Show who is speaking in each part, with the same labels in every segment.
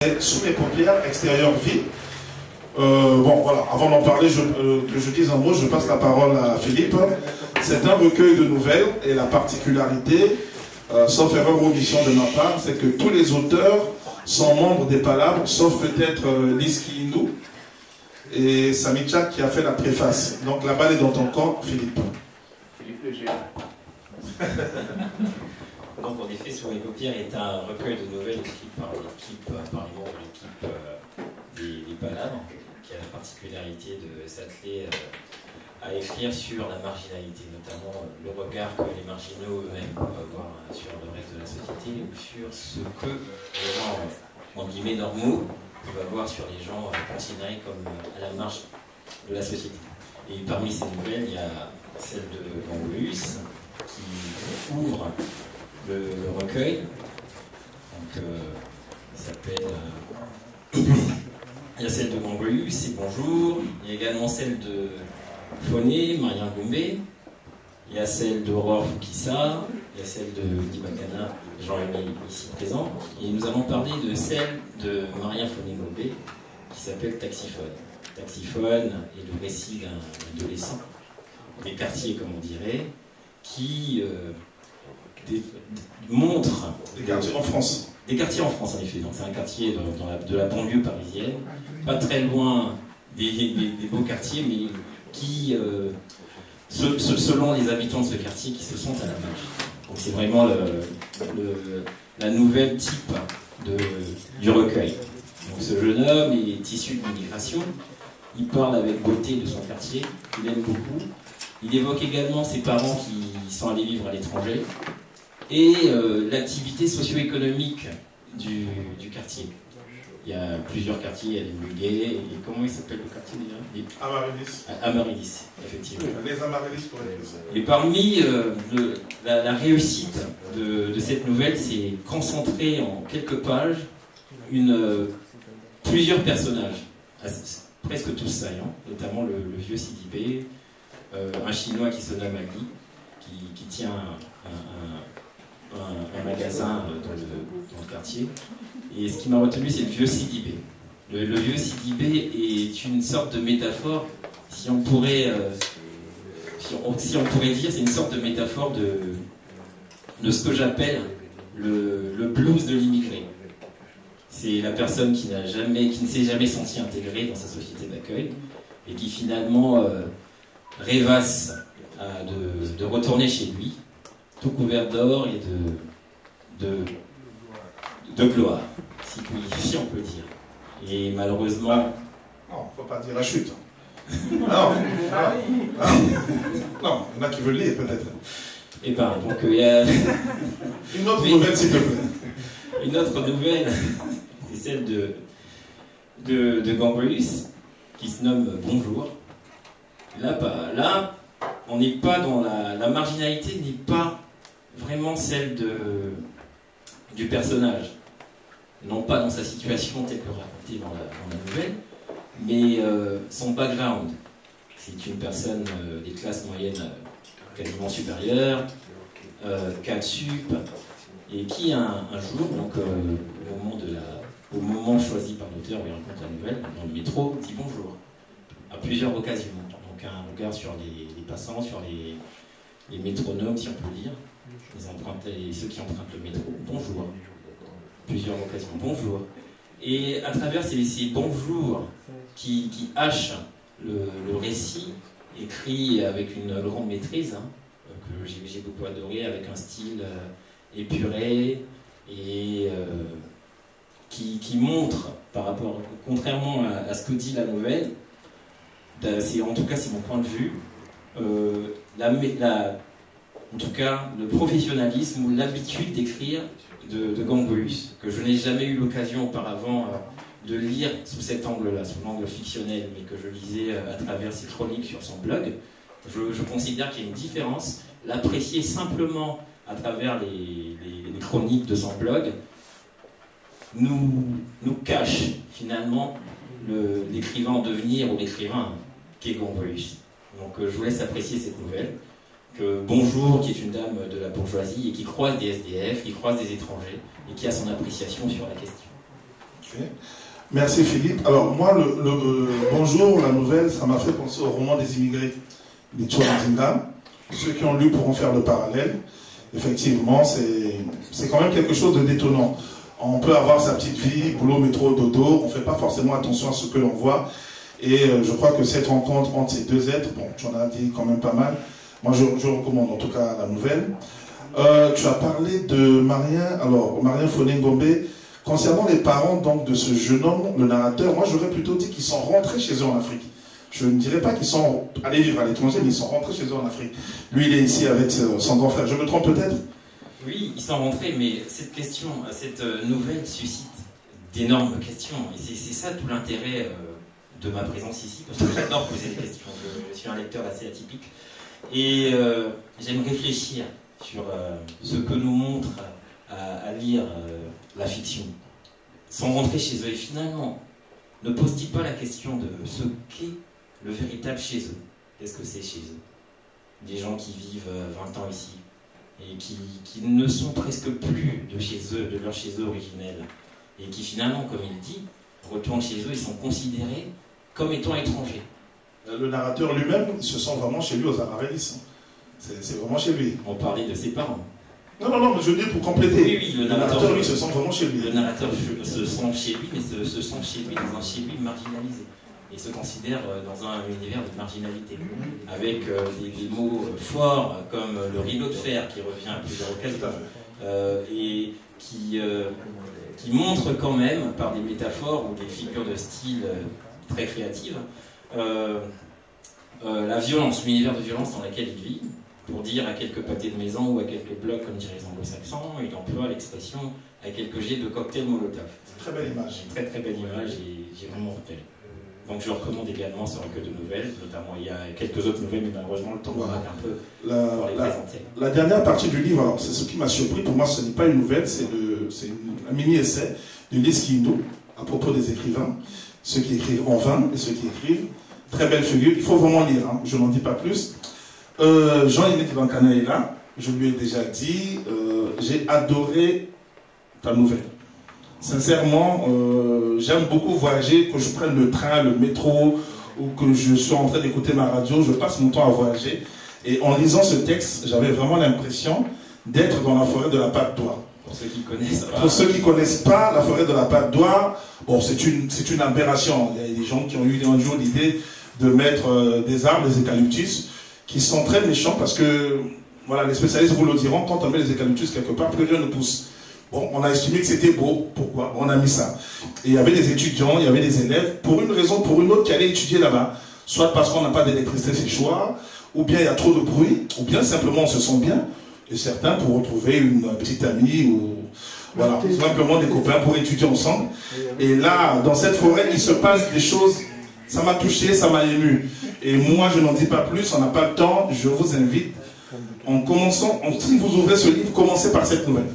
Speaker 1: c'est Sous mes paupières, extérieur vide. Bon, voilà, avant d'en parler, que je dise un mot, je passe la parole à Philippe. C'est un recueil de nouvelles et la particularité, sauf erreur ou omission de ma part, c'est que tous les auteurs sont membres des Palabres, sauf peut-être Liski Hindou et Samichak qui a fait la préface. Donc la balle est dans ton camp, Philippe.
Speaker 2: Philippe le géant. Donc en effet, Sous mes paupières est un recueil de nouvelles écrit par l'équipe, par les membres de l'équipe des Palabres, qui a la particularité de s'atteler à écrire sur la marginalité, notamment le regard que les marginaux eux-mêmes peuvent avoir sur le reste de la société ou sur ce que les gens, en guillemets, normaux peuvent avoir sur les gens considérés comme à la marge de la société. Et parmi ces nouvelles, il y a celle de Gangolus qui ouvre le recueil. Donc, il s'appelle... Il y a celle de Gangolus, c'est Bonjour. Il y a également celle de Phoné, Marien Goumbé. Il y a celle d'Aurore Fukissa. Il y a celle de Dibakana, Jean-Rémy ici présent. Et nous allons parler de celle de Marien Phoné-Goumbé qui s'appelle Taxiphone. Taxiphone est le récit d'un adolescent, des quartiers comme on dirait, qui montre...
Speaker 1: Des quartiers en France.
Speaker 2: Des quartiers en France, en effet. Donc c'est un quartier de la banlieue parisienne, pas très loin des beaux quartiers, mais qui, selon les habitants de ce quartier, qui se sentent à la marge. Donc c'est vraiment la nouvelle type du recueil. Donc ce jeune homme est issu de l'immigration, il parle avec beauté de son quartier, il aime beaucoup. Il évoque également ses parents qui sont allés vivre à l'étranger et l'activité socio-économique du quartier. Il y a plusieurs quartiers, il y a les Muguets, et comment il s'appelle le quartier déjà?
Speaker 1: Amaryllis.
Speaker 2: Amaryllis, effectivement.
Speaker 1: Les Amaryllis pour être précis.
Speaker 2: Et parmi la réussite de cette nouvelle, c'est concentrer en quelques pages plusieurs personnages, presque tous saillants, notamment le vieux Sidibé, un Chinois qui se nomme Ali, qui tient un magasin dans le quartier. Et ce qui m'a retenu, c'est le vieux Sidibé. Le vieux Sidibé est une sorte de métaphore, si on pourrait dire, c'est une sorte de métaphore de ce que j'appelle le blues de l'immigré. C'est la personne qui ne s'est jamais sentie intégrée dans sa société d'accueil et qui finalement rêvasse de retourner chez lui, tout couvert d'or et de gloire, si on peut dire. Et malheureusement...
Speaker 1: Non, il ne faut pas dire la chute. Non, il y en a qui veulent lire peut-être.
Speaker 2: Et ben, donc il y a...
Speaker 1: Une autre nouvelle, s'il te plaît.
Speaker 2: Une autre nouvelle, c'est celle de Gangolus, qui se nomme Bonjour. Là, on n'est pas dans la marginalité, n'est pas vraiment celle du personnage. Non pas dans sa situation telle que racontée dans la nouvelle, mais son background. C'est une personne des classes moyennes quasiment supérieures, 4 sup, et qui un jour, donc au moment choisi par l'auteur où il raconte la nouvelle, dans le métro, dit bonjour, à plusieurs occasions. Donc un regard sur les passants, sur les métronomes, si on peut dire, ceux qui empruntent le métro, bonjour. Plusieurs occasions, bonjour. Et à travers ces bonjours qui hachent le récit, écrit avec une grande maîtrise, que j'ai beaucoup adoré, avec un style épuré et qui montre, par rapport, contrairement à ce que dit la nouvelle, en tout cas c'est mon point de vue, en tout cas le professionnalisme ou l'habitude d'écrire de Gangolus, que je n'ai jamais eu l'occasion auparavant de lire sous cet angle-là, sous l'angle fictionnel, mais que je lisais à travers ses chroniques sur son blog. Je considère qu'il y a une différence. L'apprécier simplement à travers les chroniques de son blog nous cache finalement l'écrivain en devenir ou l'écrivain qu'est Gangolus. Donc je vous laisse apprécier cette nouvelle. Que Bonjour, qui est une dame de la bourgeoisie et qui croise des SDF, qui croise des étrangers et qui a son appréciation sur la question.
Speaker 1: Okay. Merci Philippe. Alors moi, bonjour, la nouvelle, ça m'a fait penser au roman des immigrés d'Ichwa Nzinga. Ceux qui ont lu pourront faire le parallèle. Effectivement, c'est quand même quelque chose de détonnant. On peut avoir sa petite vie, boulot, métro, dodo, on ne fait pas forcément attention à ce que l'on voit. Et je crois que cette rencontre entre ces deux êtres, bon, tu en as dit quand même pas mal. Moi, je recommande en tout cas la nouvelle. Tu as parlé de Marien Fonengombe. Concernant les parents donc, de ce jeune homme, le narrateur, moi j'aurais plutôt dit qu'ils sont rentrés chez eux en Afrique. Je ne dirais pas qu'ils sont allés vivre à l'étranger, mais ils sont rentrés chez eux en Afrique. Lui, il est ici avec son grand frère. Je me trompe peut-être?
Speaker 2: Oui, ils sont rentrés, mais cette question, cette nouvelle suscite d'énormes questions. Et c'est ça tout l'intérêt de ma présence ici, parce que j'adore poser des questions. Je suis un lecteur assez atypique. Et j'aime réfléchir sur ce que nous montre à lire la fiction. Sont rentrés chez eux et finalement, ne pose-t-il pas la question de ce qu'est le véritable chez eux? Qu'est-ce que c'est chez eux? Des gens qui vivent 20 ans ici et qui ne sont presque plus de chez eux, de leur chez eux originel, et qui finalement, comme il dit, retournent chez eux, ils sont considérés comme étant étrangers.
Speaker 1: Le narrateur lui-même, il se sent vraiment chez lui aux Aravélis. C'est vraiment chez lui.
Speaker 2: On parlait de ses parents.
Speaker 1: Non, mais je dis pour compléter.
Speaker 2: Oui,
Speaker 1: le narrateur, lui, se sent vraiment chez lui.
Speaker 2: Le narrateur se sent chez lui, mais se sent chez lui dans un chez lui marginalisé. Et se considère dans un univers de marginalité. Avec des mots forts comme le rideau de fer qui revient à plusieurs occasions. Et qui montre quand même, par des métaphores ou des figures de style très créatives, la violence, l'univers de violence dans lequel il vit. Pour dire à quelques pâtés de maison ou à quelques blocs, comme diraient les anglo-saxons, il emploie l'expression à quelques jets de cocktail Molotov.
Speaker 1: Très belle image.
Speaker 2: Très très belle image et j'ai vraiment repéré. Donc je recommande également ce recueil de nouvelles, notamment il y a quelques autres nouvelles, mais malheureusement le temps me manque un peu pour les présenter. La
Speaker 1: dernière partie du livre, alors c'est ce qui m'a surpris, pour moi ce n'est pas une nouvelle, c'est un mini-essai de Leski Indo à propos des écrivains, ceux qui écrivent en vain et ceux qui écrivent. Très belle figure, il faut vraiment lire, hein, je n'en dis pas plus. Jean-Yves Bankana est là, je lui ai déjà dit, j'ai adoré ta nouvelle. Sincèrement, j'aime beaucoup voyager, que je prenne le train, le métro, ou que je sois en train d'écouter ma radio, je passe mon temps à voyager. Et en lisant ce texte, j'avais vraiment l'impression d'être dans la forêt de la Patte d'Oie.
Speaker 2: Pour ceux qui connaissent.
Speaker 1: Pour ceux qui ne connaissent pas, la forêt de la Patte d'Oie, bon, c'est une aberration. Il y a des gens qui ont eu un jour l'idée de mettre des arbres, des eucalyptus, qui sont très méchants parce que, voilà, les spécialistes vous le diront, quand on met les eucalyptus quelque part, plus rien ne pousse. Bon, on a estimé que c'était beau, pourquoi? On a mis ça. Et il y avait des étudiants, il y avait des élèves, pour une raison, pour une autre, qui allaient étudier là-bas. Soit parce qu'on n'a pas d'électricité chez Choix, ou bien il y a trop de bruit, ou bien simplement on se sent bien. Et certains pour retrouver une petite amie, ou voilà, simplement des copains pour étudier ensemble. Et là, dans cette forêt, il se passe des choses, ça m'a touché, ça m'a ému. Et moi, je n'en dis pas plus, on n'a pas le temps, je vous invite, en commençant, si vous ouvrez ce livre, commencez par cette nouvelle.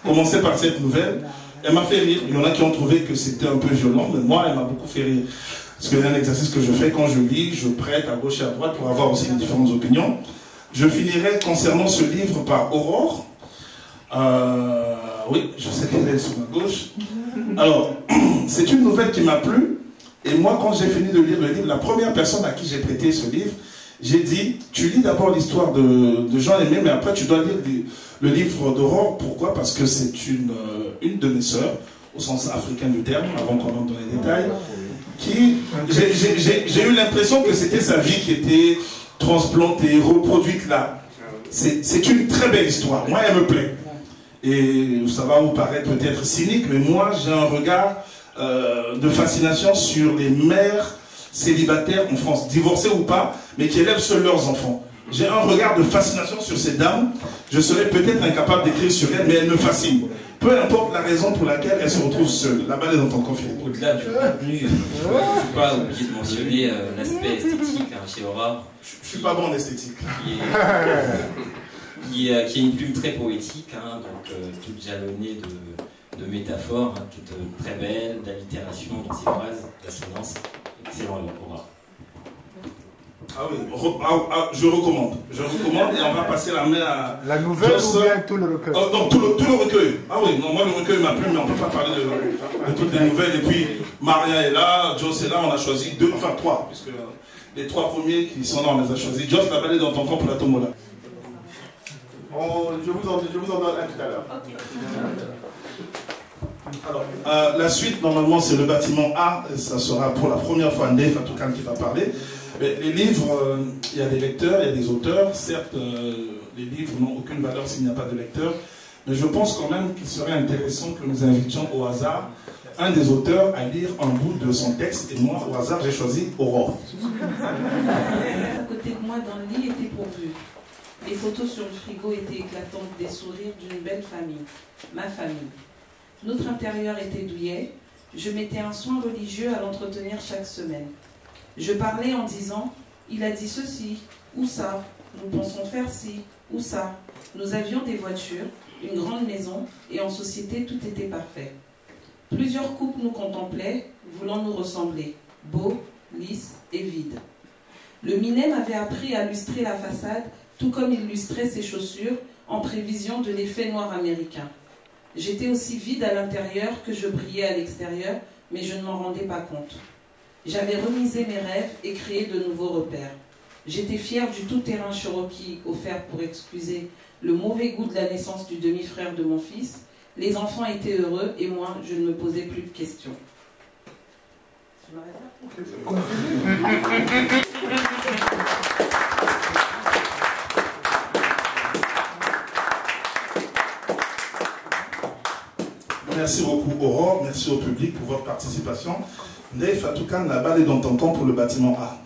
Speaker 1: Commencez par cette nouvelle. Elle m'a fait rire. Il y en a qui ont trouvé que c'était un peu violent, mais moi, elle m'a beaucoup fait rire. Parce que c'est un exercice que je fais quand je lis, je prête à gauche et à droite pour avoir aussi les différentes opinions. Je finirai concernant ce livre par Aurore. Oui, je sais qu'elle est sur ma gauche. Alors, c'est une nouvelle qui m'a plu. Et moi, quand j'ai fini de lire le livre, la première personne à qui j'ai prêté ce livre, j'ai dit, tu lis d'abord l'histoire de Jean Aimé, mais après tu dois lire le livre d'Aurore. Pourquoi? Parce que c'est une de mes sœurs, au sens africain du terme, avant qu'on entre dans les détails, qui, j'ai eu l'impression que c'était sa vie qui était transplantée, reproduite là. C'est une très belle histoire. Moi, elle me plaît. Et ça va vous paraître peut-être cynique, mais moi, j'ai un regard de fascination sur les mères célibataires en France, divorcées ou pas, mais qui élèvent seuls leurs enfants. J'ai un regard de fascination sur ces dames. Je serais peut-être incapable d'écrire sur elles, mais elles me fascinent. Peu importe la raison pour laquelle elles se retrouvent seules. La balle est dans ton conflit.
Speaker 2: Au-delà du contenu, il ne faut pas oublier de mentionner l'aspect esthétique chez Aurore.
Speaker 1: Je ne suis pas bon en esthétique.
Speaker 2: Qui a une plume très poétique, toute jalonnée de métaphores, toute très belle, d'allitération dans ses phrases, d'assonance. Excellent, Aurore.
Speaker 1: Ah oui, je recommande. Je recommande et on va passer la main à...
Speaker 3: La nouvelle ou bien tout le recueil?
Speaker 1: Non, tout le recueil. Ah oui, non, moi le recueil m'a plu, mais on ne peut pas parler de toutes les nouvelles. Et puis, Maria est là, Joss est là, on a choisi deux, enfin trois, puisque les trois premiers qui sont là, on les a choisis. Joss, la balle est dans ton camp pour la tombola.
Speaker 4: Je vous en donne un tout à l'heure.
Speaker 1: Alors, la suite, normalement, c'est le bâtiment A. Et ça sera pour la première fois Ndeye Fatoukane qui va parler. Mais les livres, il y a des lecteurs, il y a des auteurs. Certes, les livres n'ont aucune valeur s'il n'y a pas de lecteur. Mais je pense quand même qu'il serait intéressant que nous invitions au hasard un des auteurs à lire un bout de son texte. Et moi, au hasard, j'ai choisi Aurore.
Speaker 5: À côté de moi, dans le lit, était pourvu. Les photos sur le frigo étaient éclatantes, des sourires d'une belle famille, ma famille. Notre intérieur était douillet. Je mettais un soin religieux à l'entretenir chaque semaine. Je parlais en disant, il a dit ceci, ou ça, nous pensons faire ci, ou ça. Nous avions des voitures, une grande maison, et en société, tout était parfait. Plusieurs couples nous contemplaient, voulant nous ressembler, beaux, lisses et vides. Le Minet m'avait appris à lustrer la façade, tout comme il lustrait ses chaussures, en prévision de l'effet noir américain. J'étais aussi vide à l'intérieur que je brillais à l'extérieur, mais je ne m'en rendais pas compte. J'avais remisé mes rêves et créé de nouveaux repères. J'étais fière du tout-terrain Cherokee offert pour excuser le mauvais goût de la naissance du demi-frère de mon fils. Les enfants étaient heureux et moi, je ne me posais plus de questions. Je m'arrête là ?
Speaker 1: Merci beaucoup Aurore, merci au public pour votre participation. Ndeye Fatoukane, la balle est dans ton camp pour le bâtiment A.